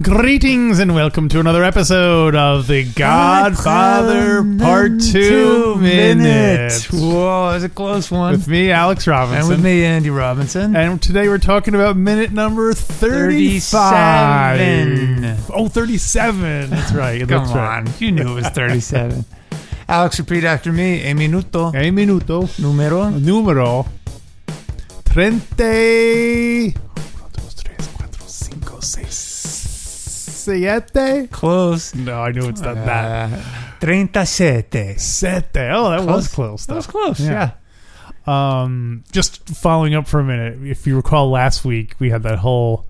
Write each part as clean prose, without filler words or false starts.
Greetings and welcome to another episode of the Godfather Part 2 Minute. Whoa, that's a close one. With me, Alex Robinson. And with me, Andy Robinson. And today we're talking about minute number 35. 37. Oh, 37. That's right. Come on. Right. You knew it was 37. Alex, repeat after me. E minuto. Numero 30. 37? Close. No, I knew it's not that. 37. Oh, that was close. That was close, yeah. Just following up for a minute. If you recall last week, we had that whole,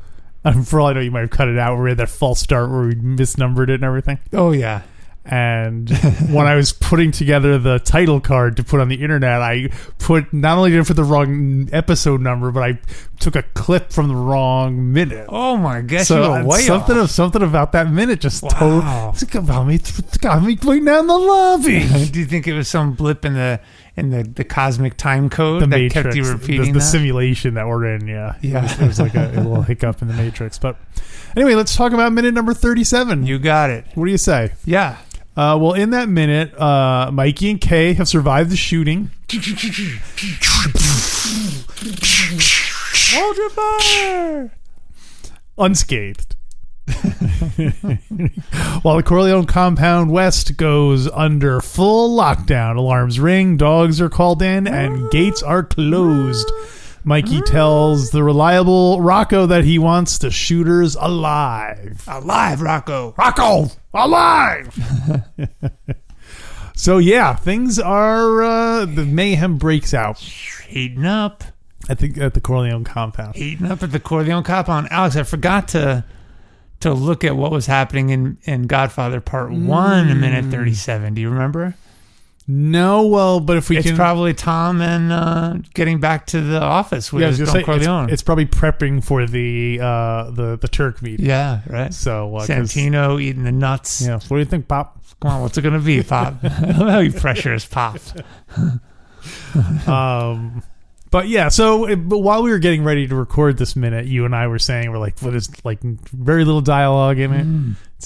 for all I know, you might have cut it out, where we had that false start where we misnumbered it and everything. Oh, yeah. And when I was putting together the title card to put on the internet, I put, not only did I put the wrong episode number, but I took a clip from the wrong minute. Oh my gosh! So something about that minute just totally got me right now in the lobby. Do you think it was some blip in the cosmic time code that Matrix, kept you repeating the simulation that we're in? Yeah. It was like a little hiccup in the Matrix. But anyway, let's talk about minute number 37. You got it. What do you say? Yeah. Well, in that minute, Mikey and Kay have survived the shooting. Hold your fire! Unscathed. While the Corleone compound west goes under full lockdown. Alarms ring, dogs are called in, and gates are closed. Mikey tells the reliable Rocco that he wants the shooters alive. Alive, Rocco. Rocco, alive! So, yeah, things are, the mayhem breaks out. Heating up. I think at the Corleone compound. Heating up at the Corleone compound. Alex, I forgot to look at what was happening in Godfather Part 1 in minute 37. Do you remember? No, well, but if we it's probably Tom and getting back to the office with Don Corleone. It's probably prepping for the Turk meeting. Yeah, right. So Santino eating the nuts. Yeah. What do you think, Pop? Come on, what's it gonna be, Pop? I love how you pressure is Pop. But yeah, but while we were getting ready to record this minute, you and I were saying, we're like, what is, like, very little dialogue in it.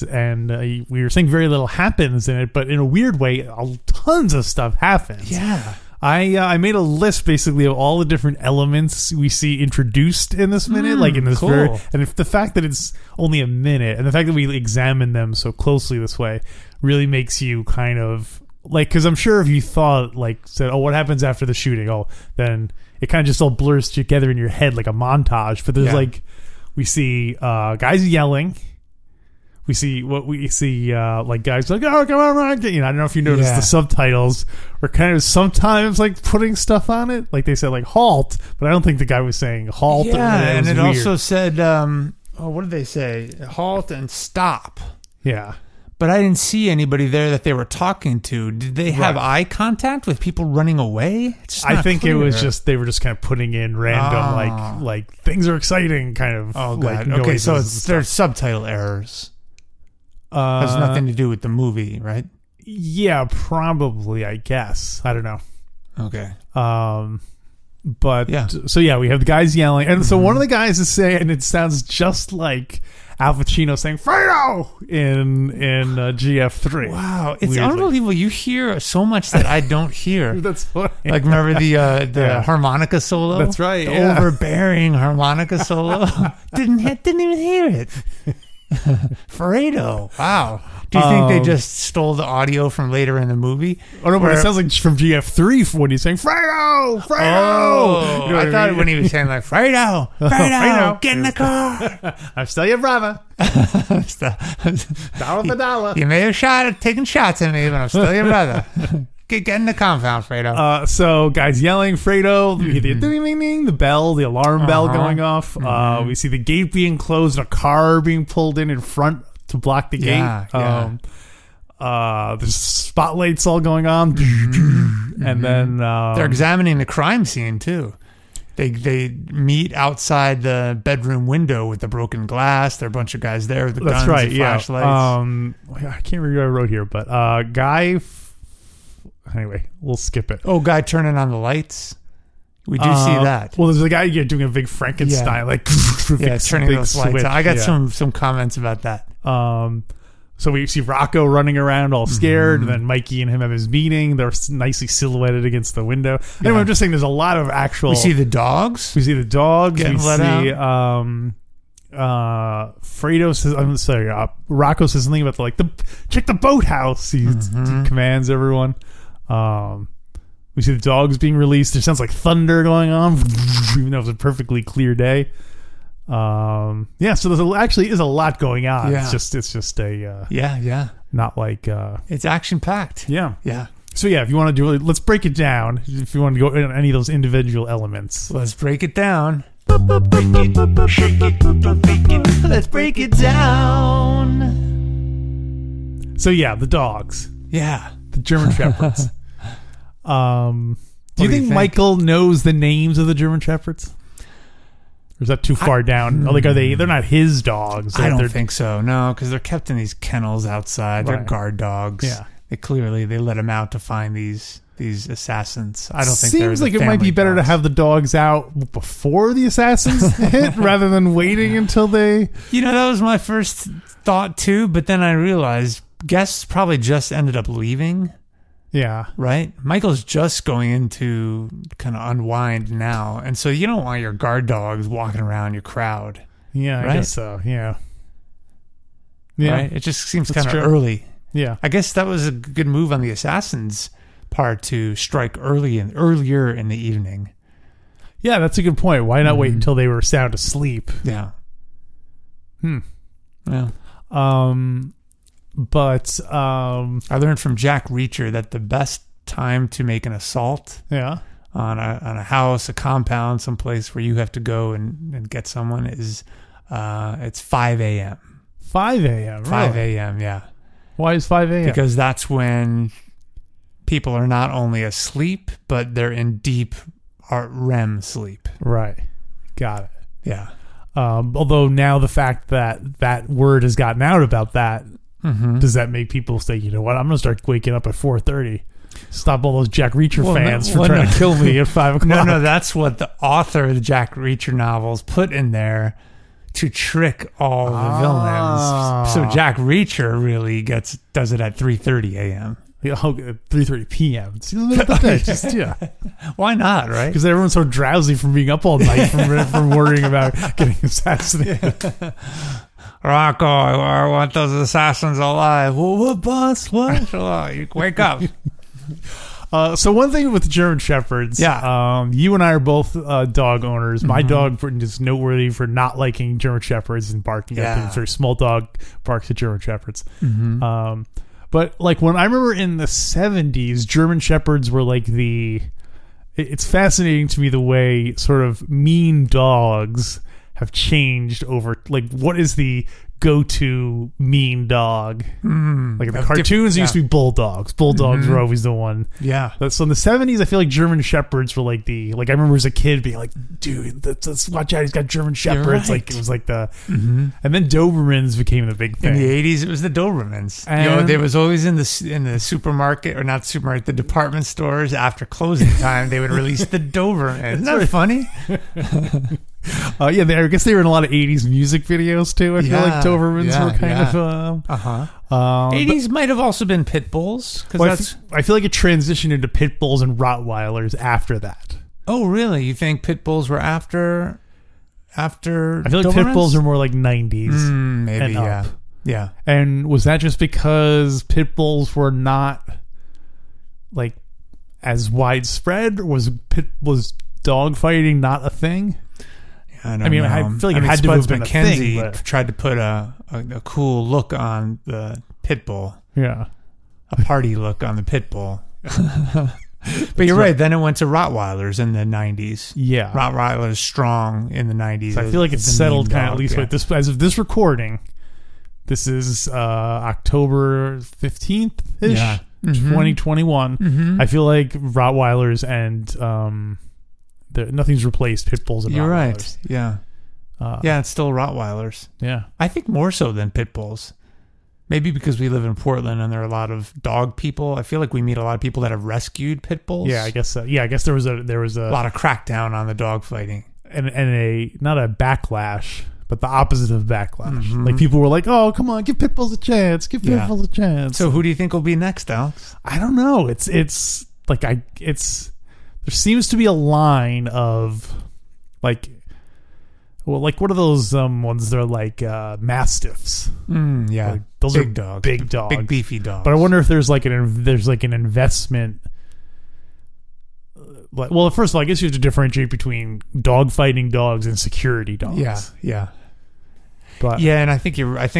And we were saying very little happens in it, but in a weird way, tons of stuff happens. Yeah. I made a list basically of all the different elements we see introduced in this minute, like in this cool. and if the fact that it's only a minute and the fact that we examine them so closely this way really makes you kind of like, because I'm sure if you thought, like, said, oh, what happens after the shooting? Oh, then it kind of just all blurs together in your head like a montage. But there's like, we see guys yelling. We see like guys like, oh, come on, I don't know if you noticed the subtitles were kind of sometimes like putting stuff on it. Like they said like halt, but I don't think the guy was saying halt. Yeah, and it also said, what did they say? Halt and stop. Yeah. But I didn't see anybody there that they were talking to. Did they have eye contact with people running away? I think clear. It was just, they were just kind of putting in random, like things are exciting kind of. Oh, God. Like, okay, so there's subtitle errors. Has nothing to do with the movie, right? Yeah, probably, I guess. I don't know. Okay. But, so yeah, we have the guys yelling. And so one of the guys is saying, and it sounds just like Al Pacino saying Fredo in GF3. Wow, it's unbelievable. You hear so much that I don't hear. That's funny. Like, remember the harmonica solo? That's right. The overbearing harmonica solo. didn't even hear it. Fredo. Wow. Do you think they just stole the audio from later in the movie? Oh no, but it sounds like from GF3 when he's saying Fredo. Oh, I thought when he was saying like Fredo, get in the car. I'm still your brother. Dollar for dollar. You may have taken shots at me, but I'm still your brother. Get in the compound, Fredo. So guys yelling Fredo, the bell, the alarm bell going off. We see the gate being closed and a car being pulled in front to block the gate. There's spotlights all going on. And And then they're examining the crime scene too. They meet outside the bedroom window with the broken glass. There are a bunch of guys there with the guns and flashlights. I can't remember what I wrote here, but anyway, we'll skip it. Oh, guy turning on the lights. We do see that. Well, there's a guy doing a big Frankenstein, turning those lights on. I got some comments about that. So we see Rocco running around all scared, and then Mikey and him have his meeting. They're nicely silhouetted against the window. Anyway, I'm just saying there's a lot of actual... We see the dogs. We see the dogs. Getting we let see Fredo says... I'm sorry, Rocco says something about check the boathouse. He commands everyone. We see the dogs being released. There sounds like thunder going on, even though it's a perfectly clear day. So there actually is a lot going on. Yeah. It's just a not like it's action packed. Yeah. So if you want to do it, let's break it down. If you want to go in any of those individual elements, let's break it down. Break it, shake it, don't fake it. Let's break it down. So the dogs. Yeah, the German Shepherds. Do you think Michael knows the names of the German Shepherds? Or is that too far down? Are they? They're not his dogs. I don't think so. No, because they're kept in these kennels outside. Right. They're guard dogs. Yeah. They let them out to find these assassins. I don't think seems like it might be better to have the dogs out before the assassins hit rather than waiting until they. That was my first thought too. But then I realized guests probably just ended up leaving. Yeah. Right? Michael's just going into kind of unwind now. And so you don't want your guard dogs walking around your crowd. Yeah, right? I guess so. Yeah. Right? It just seems kind of early. Yeah. I guess that was a good move on the assassins' part to strike earlier in the evening. Yeah, that's a good point. Why not wait until they were sound asleep? Yeah. Yeah. But I learned from Jack Reacher that the best time to make an assault on a house, a compound, someplace where you have to go and get someone is it's 5 a.m. 5 a.m. 5 a.m. Yeah. Why is 5 a.m.? Because that's when people are not only asleep, but they're in deep REM sleep. Right. Got it. Yeah. Although now the fact that word has gotten out about that. Does that make people say, you know what, I'm going to start waking up at 4:30? Stop all those Jack Reacher fans from trying to kill me at 5 o'clock. No, that's what the author of the Jack Reacher novels put in there to trick all the villains. So Jack Reacher really does it at 3:30 a.m. 3:30 p.m. It's in the middle of the day. Why not, right? Because everyone's so drowsy from being up all night from worrying about getting assassinated. Rocco, I want those assassins alive. Well, what, boss? What? You wake up. So one thing with the German Shepherds, you and I are both dog owners. My dog is noteworthy for not liking German Shepherds and barking at them. It's a very small dog, barks at German Shepherds. But when I remember in the 70s, German Shepherds were it's fascinating to me the way sort of mean dogs have changed over what is the go-to mean dog? The cartoons used to be bulldogs. Bulldogs were always the one. Yeah. So in the 70s, I feel like German Shepherds were I remember as a kid being like, dude, let's watch out. He's got German Shepherds. Right. It was and then Dobermans became the big thing. In the 80s, it was the Dobermans. And there was always in the supermarket, or not supermarket, the department stores after closing time, they would release the Doberman. Isn't that funny? I guess they were in a lot of 80s music videos too. I feel like Dobermans were kind of 80s might have also been pit bulls, because I feel like it transitioned into pit bulls and Rottweilers after that. Oh, really? You think pit bulls were after I feel like Dobermans? pit bulls are more like 90s. Maybe, yeah. And was that just because pit bulls were not as widespread? Or was dog fighting not a thing? I know. I feel like it had to have been McKenzie a thing. Tried to put a cool look on the pit bull. Yeah. A party look on the pit bull. But you're right. Then it went to Rottweilers in the 90s. Yeah. Rottweilers strong in the 90s. So I feel like it's settled kind of, at least with this. As of this recording, this is October 15th-ish. 2021. I feel like Rottweilers and nothing's replaced pit bulls and You're Rottweilers. right. Yeah. It's still Rottweilers. Yeah. I think more so than pit bulls. Maybe because we live in Portland and there are a lot of dog people. I feel like we meet a lot of people that have rescued pit bulls. Yeah, I guess so. Yeah, I guess there was a lot of crackdown on the dog fighting. And not a backlash, but the opposite of backlash. Like people were like, "Oh, come on, give pit bulls a chance. Give pit bulls a chance." So who do you think will be next, Alex? I don't know. It's like there seems to be a line of like, well, like what are those ones? They're like mastiffs. Yeah, like, those big are dogs, big dogs, big beefy dogs. But I wonder if there's like an investment. Well, first of all, I guess you have to differentiate between dog fighting dogs and security dogs. Yeah. But and I think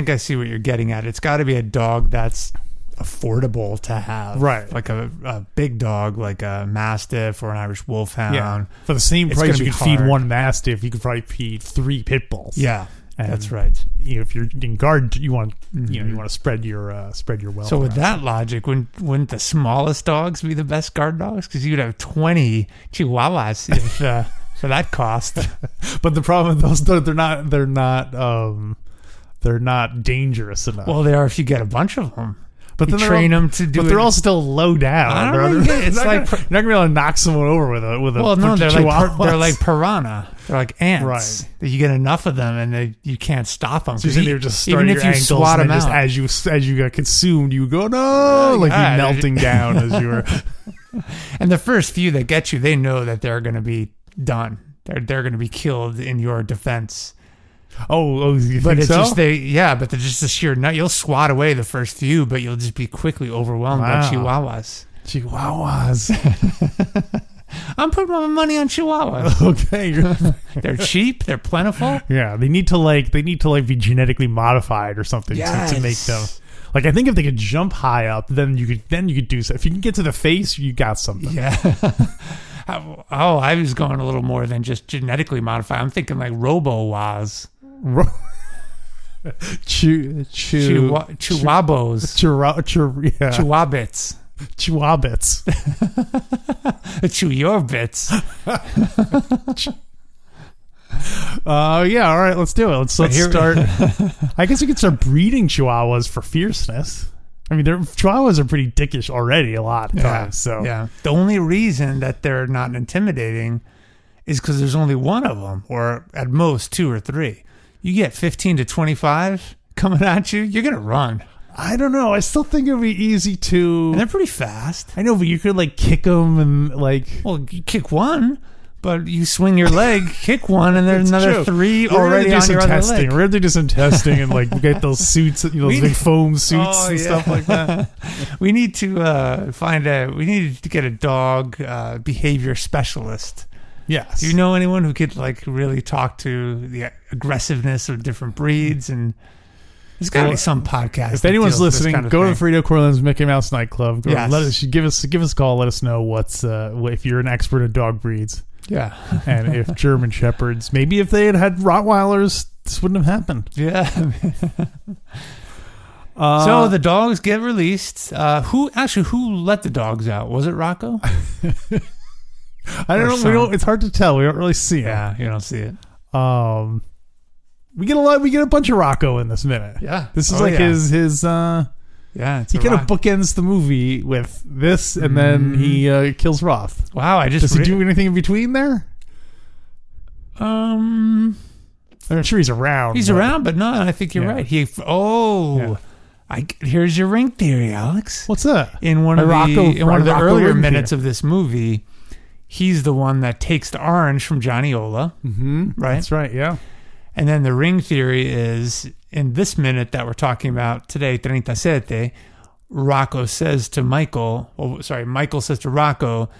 I see what you're getting at. It's got to be a dog that's affordable to have, right? Like a big dog, like a Mastiff or an Irish Wolfhound. Yeah. For the same price, you could feed one Mastiff. You could probably feed 3 pit bulls. Yeah, and, that's right. If you're in guard, you want you want to spread your wealth. So with that logic, wouldn't the smallest dogs be the best guard dogs? Because you'd have 20 Chihuahuas if, for that cost. But the problem with those, they're not dangerous enough. Well, they are if you get a bunch of them. But then train them to do. But they're all still low down. It's like you're not gonna be able to knock someone over with a. Well, no, they're like piranha. They're like ants. Right. That you get enough of them, and you can't stop them. So they're just even if you swat them out, as you got consumed, you go no, like you're melting down as you were. And the first few that get you, they know that they're going to be done. They're going to be killed in your defense. Oh, you but think it's so? just but they're just the sheer nut. You'll swat away the first few, but you'll just be quickly overwhelmed by Chihuahuas. I'm putting my money on Chihuahuas. Okay, they're cheap. They're plentiful. Yeah, they need to be genetically modified or something to make them. Like I think if they could jump high up, then you could do so. If you can get to the face, you got something. Yeah. Oh, I was going a little more than just genetically modified. I'm thinking like Robo-Waz. Chihuabots. Chihuabots. Chihuabots. Chew your bits. Yeah, all right, let's do it. Let's start. I guess we could start breeding Chihuahuas for fierceness. I mean, Chihuahuas are pretty dickish already a lot of times. So yeah, the only reason that they're not intimidating is because there's only one of them, or at most 2 or 3. You get 15 to 25 coming at you, you're gonna run. I don't know. I still think it would be easy to. And they're pretty fast. I know, but you could like kick them and like. Well, you kick one. But you swing your leg, kick one, and there's another 3 already on your other leg. We're going to do some testing and like get those suits, those big foam suits and stuff like that. We need to we need to get a dog behavior specialist. Yes. Do you know anyone who could like really talk to the aggressiveness of different breeds? And there's got to be some podcast. If anyone's listening, go to Frito Corleone's Mickey Mouse nightclub. Yes. Give us a call. Let us know if you're an expert in dog breeds. Yeah. And if German Shepherds, maybe if they had Rottweilers, this wouldn't have happened. Yeah. So the dogs get released. Who let the dogs out? Was it Rocco? I don't know. It's hard to tell. We don't really see it. Yeah, you don't see it. We get a bunch of Rocco in this minute. Yeah. This is his yeah, he kind of bookends the movie with this, and then he kills Roth. Wow, does he do anything in between there? I'm sure he's around. He's around, but no, I think you're right. Here's your ring theory, Alex. What's that? In one of the earlier minutes of this movie, he's the one that takes the orange from Johnny Ola. Mm-hmm. Right? That's right, yeah. And then the ring theory is, in this minute that we're talking about today, 37, Rocco says to Michael, Michael says to Rocco,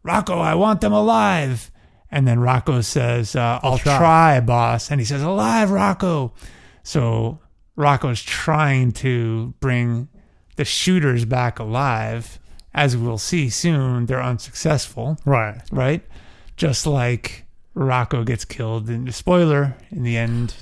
I want them alive. And then Rocco says, I'll try, boss. And he says, alive, Rocco. So Rocco's trying to bring the shooters back alive. As we'll see soon, they're unsuccessful. Right. Right? Just like Rocco gets killed in the spoiler in the end.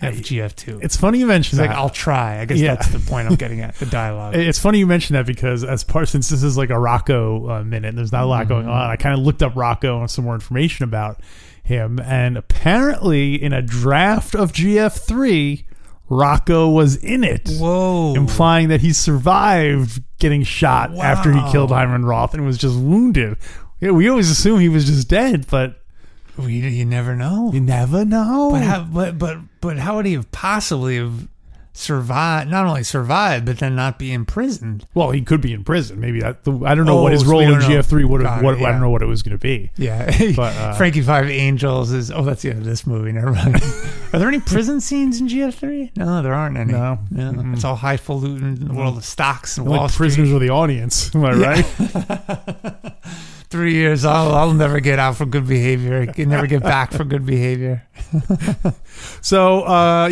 of GF2. It's funny you mention that. Like, I'll try. I guess that's the point I'm getting at, the dialogue. It's funny you mention that because since this is like a Rocco minute, and there's not a lot going on, I kind of looked up Rocco and some more information about him, and apparently in a draft of GF3, Rocco was in it. Whoa. Implying that he survived getting shot after he killed Hyman Roth and was just wounded. Yeah, we always assume he was just dead, but you never know. You never know. But how would he have possibly have survived? Not only survived, but then not be imprisoned. Well, he could be in prison. Maybe I don't know what his role in GF3 would have. I don't know what it was going to be. Yeah, but Frankie Five Angels is. Oh, that's the end of this movie. Never mind. Are there any prison scenes in GF3? No, there aren't any. No, it's all highfalutin in the world of stocks and Wall Street. Prisoners were the audience. Am I right? 3 years, I'll never get out for good behavior. I can never get back for good behavior. So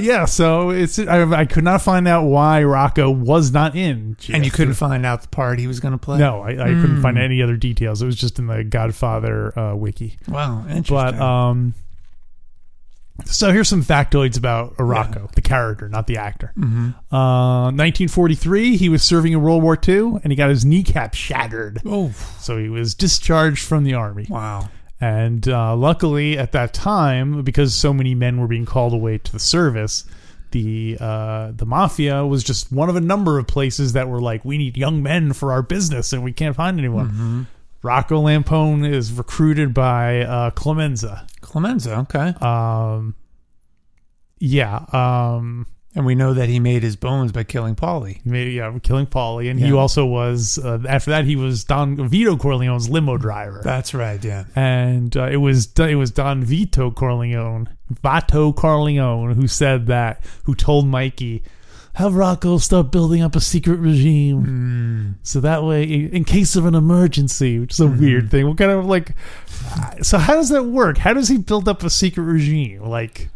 it's I could not find out why Rocco was not in GF3. And you couldn't find out the part he was going to play? No, I couldn't find any other details. It was just in the Godfather wiki. Wow, interesting. But so here's some factoids about Rocco, the character, not the actor. 1943, he was serving in World War II, and he got his kneecap shattered. Oh, so he was discharged from the army. Wow. And luckily, at that time, because so many men were being called away to the service, the mafia was just one of a number of places that were like, we need young men for our business, and we can't find anyone. Rocco Lampone is recruited by Clemenza. Clemenza, okay. And we know that he made his bones by killing Paulie. Killing Paulie. And he also was, after that, he was Don Vito Corleone's limo driver. That's right, yeah. And it was Don Vito Corleone, who told Mikey, have Rocco start building up a secret regime. So that way, in case of an emergency, which is a weird thing. What kind of so how does that work? How does he build up a secret regime? Like,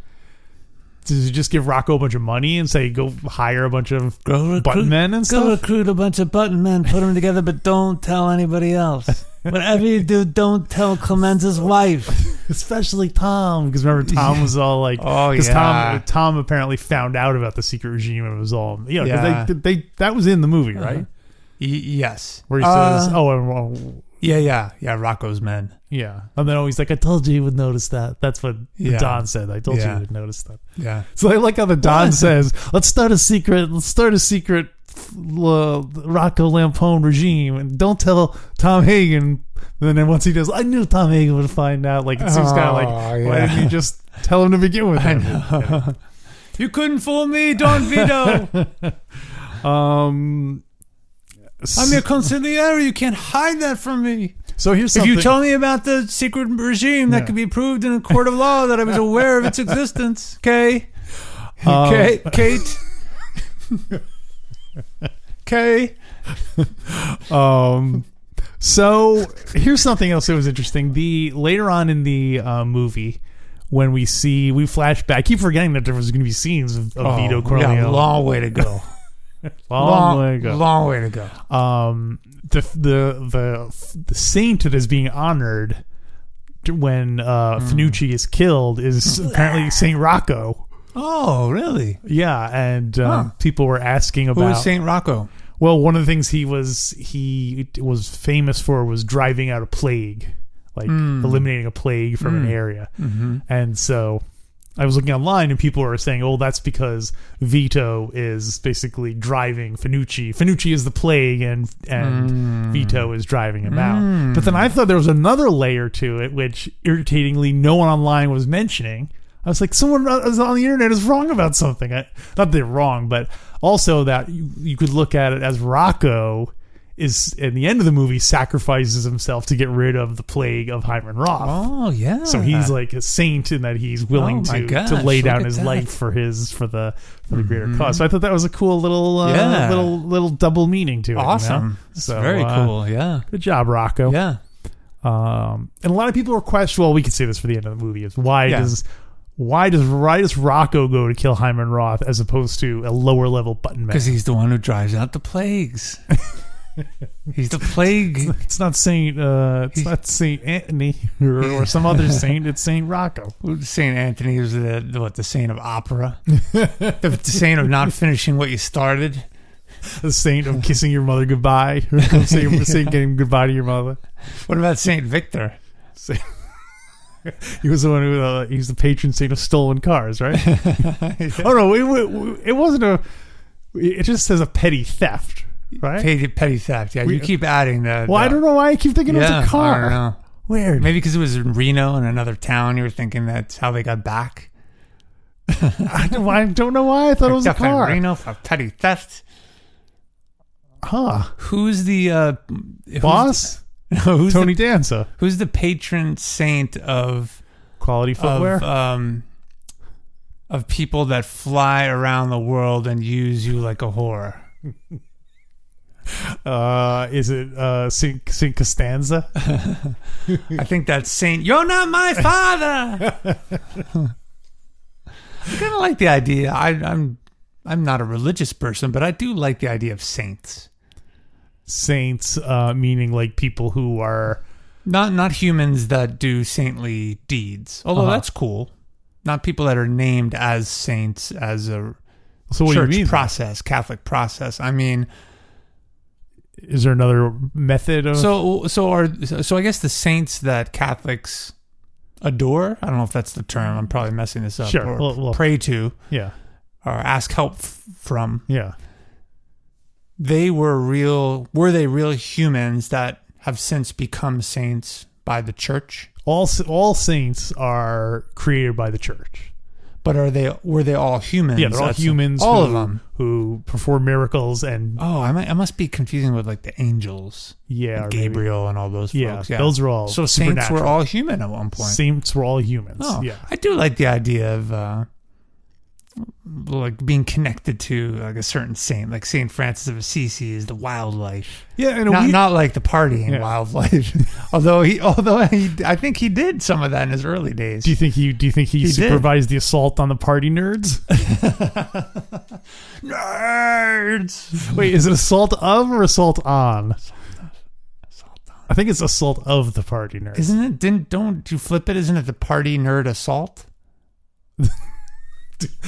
does he just give Rocco a bunch of money and say, go hire a bunch of button men and stuff? Go recruit a bunch of button men, put them together, but don't tell anybody else. Whatever you do, don't tell Clemenza's wife. Especially Tom, because remember Tom was all like, Tom apparently found out about the secret regime and it was all, they that was in the movie, right? Yes. Where he says, Rocco's men. Yeah. And then he's like, I told you would notice that. That's what the Don said. I told you would notice that. Yeah. So I like how the Don says, let's start a secret Rocco Lampone regime, and don't tell Tom Hagen. And then once he does, I knew Tom Hagen would find out. Like, it seems kind of like, why didn't you just tell him to begin with? I know. You couldn't fool me, Don Vito. I'm your consigliere. You can't hide that from me. So here's something. If you tell me about the secret regime, that could be proved in a court of law that I was aware of its existence. Okay? Kate? Okay. So here's something else that was interesting. Later on in the movie, when we flash back, I keep forgetting that there was going to be scenes of Vito Corleone. Yeah, long way to go. Long way to go. Long way to go. The saint that is being honored when Finucci is killed is apparently Saint Rocco. Oh, really? Yeah, and people were asking about... Who is Saint Rocco? Well, one of the things he was famous for was driving out a plague, like eliminating a plague from an area. And so I was looking online and people were saying, oh, that's because Vito is basically driving Finucci. Finucci is the plague and Vito is driving him out. But then I thought there was another layer to it, which irritatingly no one online was mentioning. I was like, someone on the internet is wrong about something. Not that they're wrong, but also that you could look at it as Rocco is, in the end of the movie, sacrifices himself to get rid of the plague of Hyman Roth. Oh, yeah. So he's like a saint in that he's willing to lay down his life for the greater cause. So I thought that was a cool little double meaning to it. Awesome. You know? That's very cool. Yeah. Good job, Rocco. Yeah. And a lot of people were questioning. Well, we could say this for the end of the movie: is why does Rocco go to kill Hyman Roth as opposed to a lower level button man? Because he's the one who drives out the plagues. He's the plague. It's not Saint Anthony or some other saint. It's Saint Rocco. Saint Anthony was the saint of opera, the saint of not finishing what you started, the saint of kissing your mother goodbye, saint getting goodbye to your mother. What about Saint Victor? He was the one who he's the patron saint of stolen cars, right? Oh no, it wasn't it just says a petty theft. Right? Petty theft. Yeah, you keep adding that. Well, I don't know why I keep thinking it was a car. I don't know. Weird. Maybe because it was in Reno in another town. You were thinking that's how they got back. I don't know why I thought it was a car. Reno for petty theft. Huh? Who's the boss? Who's Tony Danza? Who's the patron saint of quality footwear? Of people that fly around the world and use you like a whore. Is it Saint Costanza? I think that's Saint. You're not my father. I kind of like the idea. I'm not a religious person, but I do like the idea of saints. Saints, meaning like people who are not humans that do saintly deeds. Although that's cool. Not people that are named as saints as a church process, Catholic process. I mean. Is there another method of so I guess the saints that Catholics adore, I don't know if that's the term, I'm probably messing this up, sure. or pray to, yeah, or ask help from, yeah. Were they real humans that have since become saints by the church? All saints are created by the church. But were they all humans? Yeah, they're all humans. All of them who perform miracles and. Oh, I must be confusing with like the angels. Yeah, like Gabriel and all those folks. Yeah, those are all. So saints were all human at one point. Saints were all humans. Oh, yeah. I do like the idea of like being connected to like a certain saint, like Saint Francis of Assisi is the wildlife. Yeah, and not like the partying wildlife. although I think he did some of that in his early days. Do you think he supervised the assault on the party nerds? Nerds. Wait, is it assault of or assault on? Assault on. I think it's assault of the party nerds. Isn't it? Don't you flip it? Isn't it the party nerd assault?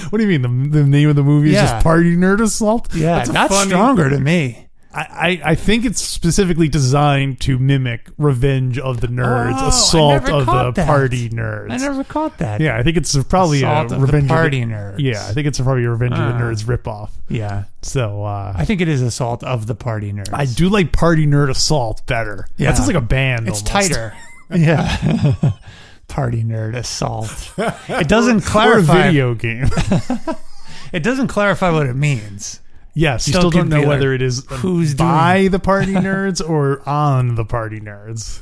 What do you mean? The name of the movie is just Party Nerd Assault? Yeah, that's stronger to me. I think it's specifically designed to mimic Revenge of the Nerds, Assault of the Party Nerds. I never caught that. Yeah, I think it's probably Assault a of Revenge the Party of the Nerds. Yeah, I think it's probably a Revenge of the Nerds ripoff. Yeah. So I think it is Assault of the Party Nerds. I do like Party Nerd Assault better. Yeah. That sounds like a band. It's almost. tighter. Yeah. Party Nerd Assault. It doesn't clarify. Or a video game. It doesn't clarify what it means. Yes, you still don't know whether it is who's by the party nerds or on the party nerds.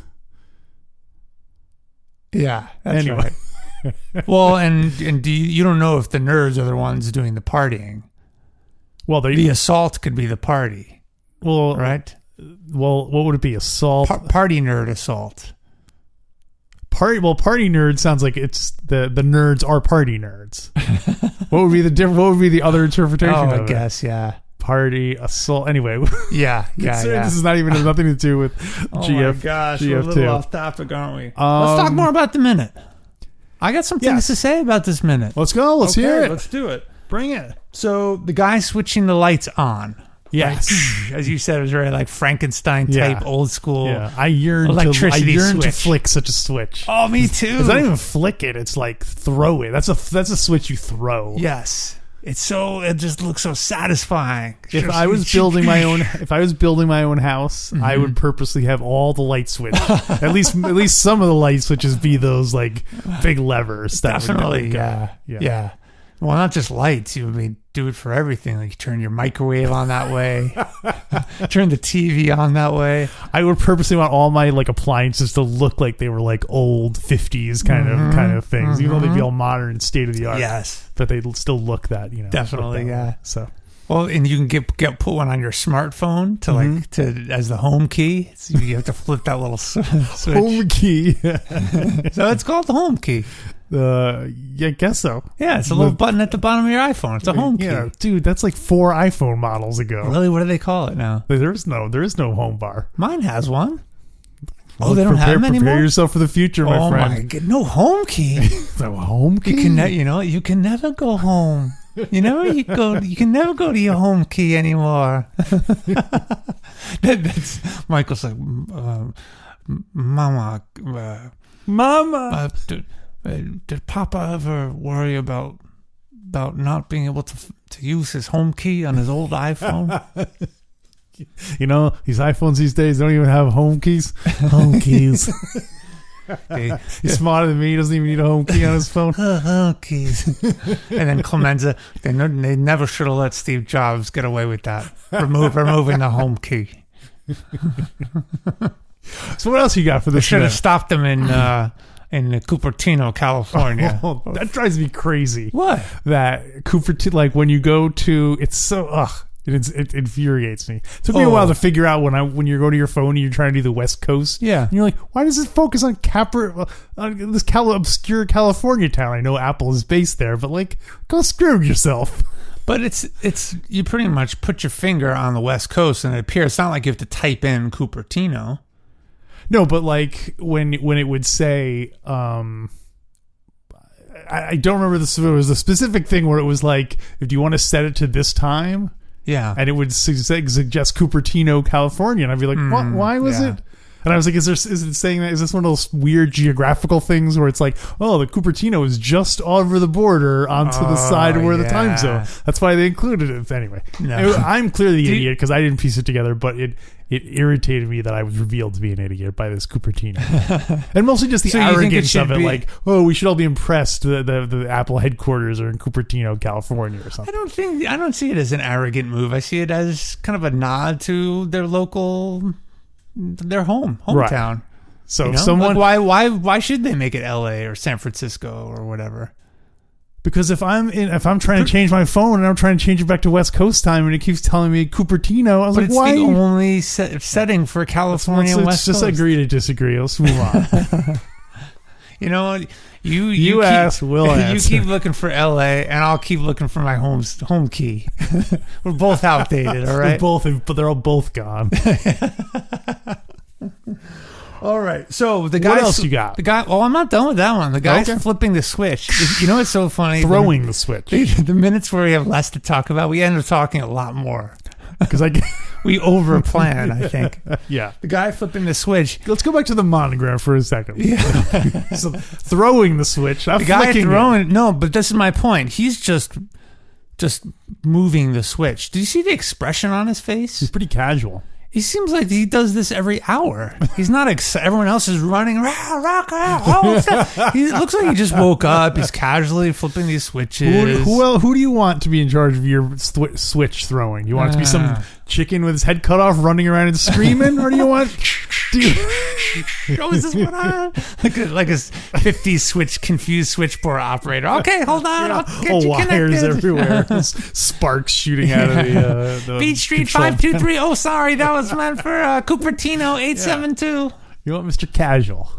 Yeah, that's right. Well, and you don't know if the nerds are the ones doing the partying. Well, the assault could be the party. Well, right. Well, what would it be? Assault. Party nerd assault. Party nerd sounds like it's the nerds are party nerds. What would be the other interpretation? Oh, of I guess, yeah. Party assault. Anyway, yeah. This is not even has nothing to do with GF. Oh my gosh, GF2. we're a little off topic, aren't we? Let's talk more about the minute. I got some things to say about this minute. Let's go. Let's hear it. Let's do it. Bring it. So the guy switching the lights on. Yes. Like, as you said, it was very like Frankenstein type, old school. Yeah. I yearn to flick such a switch. Oh, me too. It's not even flick it. It's like throw it. That's a switch you throw. Yes. It just looks so satisfying. If I was building my own house, I would purposely have all the light switches. at least some of the light switches be those like big levers. Definitely, yeah. Well, not just lights. You would do it for everything. Like you turn your microwave on that way, turn the TV on that way. I would purposely want all my like appliances to look like they were like old 50s kind of things, even though they'd be all modern and state of the art. Yes, but they'd still look that definitely, yeah. So Well, and you can get put one on your smartphone to as the home key. So you have to flip that little switch. Home key. So it's called the home key. Yeah, I guess so. Yeah, it's a little button at the bottom of your iPhone. It's a home key. Yeah, dude, that's like 4 iPhone models ago. Really? What do they call it now? There is no home bar. Mine has one. Well, they don't have them anymore? Prepare yourself for the future, my friend. Oh my God, no home key. No home key? You can never go home. You can never go to your home key anymore. That's Michael's like, Mama. Did Papa ever worry about not being able to use his home key on his old iPhone? These iPhones these days don't even have home keys. Home keys. He's smarter than me. He doesn't even need a home key on his phone. Home keys. And then Clemenza, they never should have let Steve Jobs get away with that. Removing the home key. So what else you got for this? Should have stopped them in Cupertino, California. Oh, that drives me crazy. What? That Cupertino, like when you go to, it's so, it infuriates me. It took me a while to figure out when you're going to your phone and you're trying to do the West Coast. Yeah. And you're like, why does it focus on this obscure California town? I know Apple is based there, but like, go screw yourself. But it's you pretty much put your finger on the West Coast and it appears. It's not like you have to type in Cupertino. No, but like when it would say, I don't remember this. It was a specific thing where it was like, if you want to set it to this time, yeah, and it would suggest Cupertino, California, and I'd be like, what? Why was it? And I was like, is it saying that? Is this one of those weird geographical things where it's like, oh, the Cupertino is just over the border onto the side where the time zone. That's why they included it. Anyway, I'm clearly the idiot because I didn't piece it together, but it irritated me that I was revealed to be an idiot by this Cupertino. And mostly just the arrogance of it, like, oh, we should all be impressed that the Apple headquarters are in Cupertino, California or something. I don't see it as an arrogant move. I see it as kind of a nod to their hometown. Right. So if someone, like why should they make it LA or San Francisco or whatever? Because if I'm trying to change my phone and I'm trying to change it back to West Coast time and it keeps telling me Cupertino, I was like, why? It's the only setting for California and West Coast. Let's just agree to disagree. Let's move on. You know what? You ask, we'll answer. You keep looking for LA, and I'll keep looking for my home key. We're both outdated, all right? But they're all both gone. All right. So the guy. What else you got? The guy. Oh, I'm not done with that one. The guy's flipping the switch. You know what's so funny? Throwing the switch. The minutes where we have less to talk about, we end up talking a lot more because we over plan. I think. Yeah. The guy flipping the switch. Let's go back to the monogram for a second. Yeah. So throwing the switch. The guy throwing. No, but this is my point. He's just moving the switch. Do you see the expression on his face? He's pretty casual. He seems like he does this every hour. He's not everyone else is running. He looks like he just woke up. He's casually flipping these switches. Who do you want to be in charge of your switch throwing? You want it to be some chicken with his head cut off running around and screaming? Or do you want... Oh, is this what I like a 50s confused switchboard operator. Okay, hold on. Yeah. I'll get you wires connected. Everywhere. Sparks shooting out of the Beach Street 523. Oh, sorry. That was meant for Cupertino 872. Yeah. You want Mr. Casual.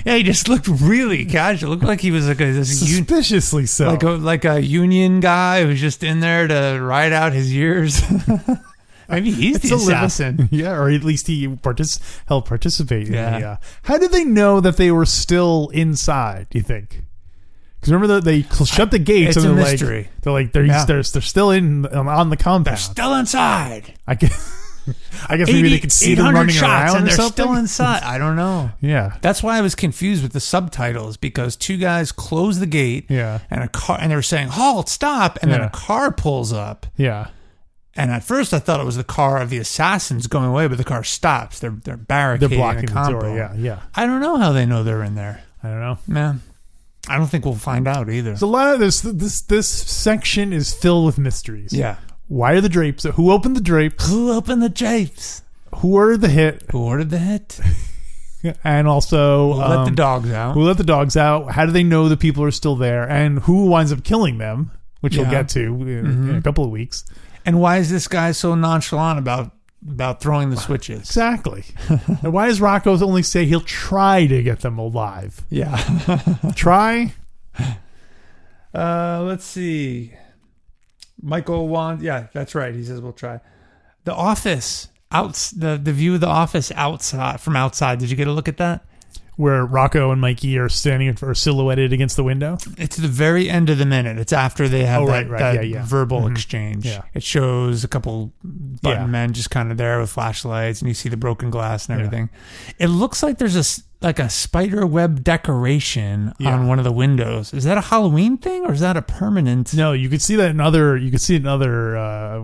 Yeah, he just looked really casual. Looked like he was like suspiciously so. Like a union guy who's just in there to ride out his years. Maybe he's the assassin. Yeah, or at least he helped participate. Yeah. How did they know that they were still inside, do you think? Because remember they shut the gates. It's and a mystery. They're still on the compound. They're still inside. I guess maybe they could see them running around and or they're something. still inside. I don't know. Yeah. That's why I was confused with the subtitles, because two guys closed the gate and a car, and they were saying, halt, stop, and then a car pulls up. Yeah. And at first I thought it was the car of the assassins going away, but the car stops. They're barricading. They're blocking the door. Yeah. I don't know how they know they're in there. I don't know. Man, I don't think we'll find out either. There's a lot of this section is filled with mysteries. Yeah. Why are the drapes? Who opened the drapes? Who opened the drapes? Who ordered the hit? Who ordered the hit? And also, who let the dogs out? Who let the dogs out? How do they know the people are still there? And who winds up killing them? Which we'll get to in a couple of weeks. And why is this guy so nonchalant about throwing the switches? Exactly. And why does Rocco only say he'll try to get them alive? Yeah. Try? Let's see. Michael wants. Yeah, that's right. He says we'll try. The office. The view of the office from outside. Did you get a look at that? Where Rocco and Mikey are standing or silhouetted against the window? It's the very end of the minute. It's after they have that verbal Mm-hmm. exchange. Yeah. It shows a couple button men just kind of there with flashlights, and you see the broken glass and everything. It looks like there's a spider web decoration on one of the windows. Is that a Halloween thing or is that a permanent? No, you could see that in other.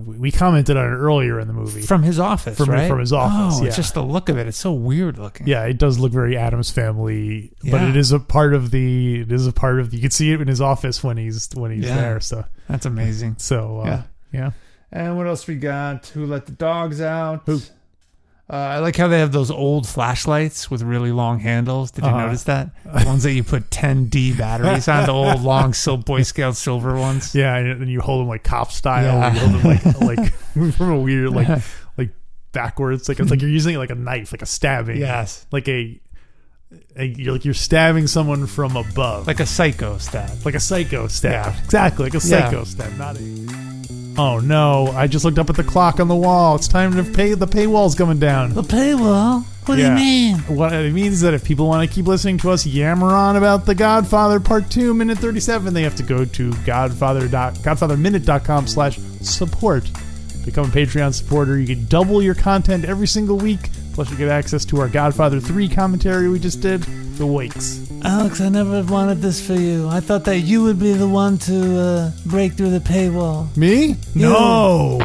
We commented on it earlier in the movie from his office, right? From his office. Oh, it's just the look of it. It's so weird looking. Yeah, it does look very Addams Family, but it is a part of the. It is a part of. You can see it in his office when he's there. So that's amazing. So yeah. And what else we got? Who let the dogs out? Who? I like how they have those old flashlights with really long handles. Did you notice that? The ones that you put 10D batteries on, the old long Boy Scout silver ones. Yeah, and you hold them like cop style. Yeah. You hold them like from a weird like backwards. Like it's like you're using it like a knife, like a stabbing. Yes. Like you're stabbing someone from above. Like a psycho stab. Like a psycho stab. Yeah. Exactly, like a psycho stab, not a... Oh no, I just looked up at the clock on the wall. It's time to pay. The paywall's coming down. The paywall? What do you mean? What it means is that if people want to keep listening to us yammer on about The Godfather Part 2, minute 37, they have to go to godfatherminute.com/support. Become a Patreon supporter. You get double your content every single week. Plus you get access to our Godfather 3 commentary we just did. The Wakes. Alex, I never wanted this for you. I thought that you would be the one to break through the paywall. Me? No.